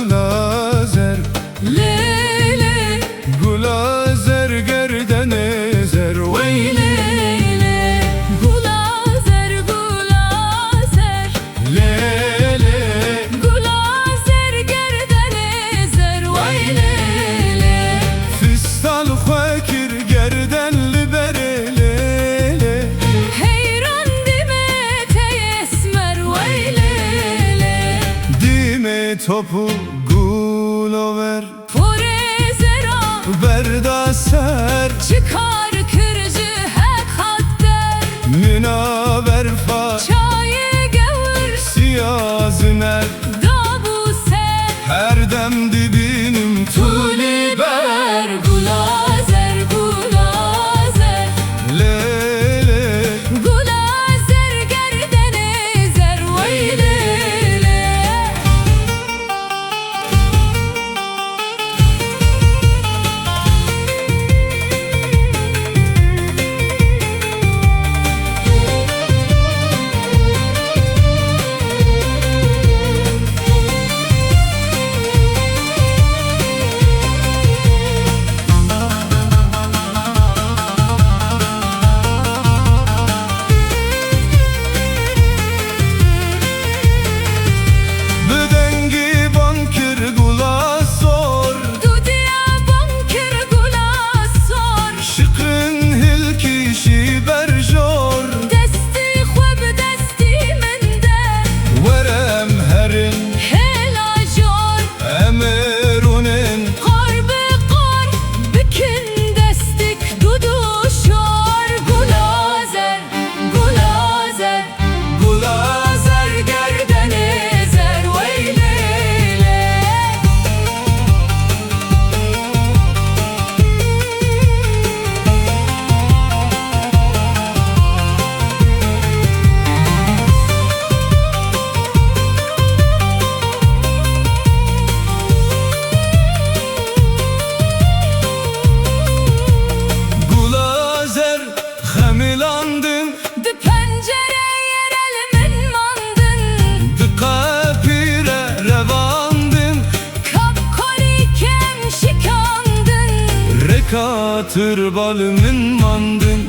gulazer Lele Gulazer gerden ezer Veyle Gulazer gulazer Lele Gulazer gerden ezer Veyle Fistal fakir gerdenli berelele Heyran dime teyesmer Veyle Dime topu gulover Forezera Berda ser çıkar kırıcı hek hadder Münaver fa Çayı gavur siyaziner dabu ser Her dem dibinim tuli ber Gulazer gulazer Lele Gulazer gerden ezer Veyle Bedengi bankir gula sor Dudiya bankir gulasor Şıkın hilki şiber jor Desti xweb desti mende Verem herin Hela jor emerunin Qar bi qar bikin destik duduşor Gulazer gulazer Gulazer gerden ezer Veyle Gulazer hemilandın Di pencere yerel min mandın Dıkapire revandın Kap kolikem şikandın Rekatır balımın mandın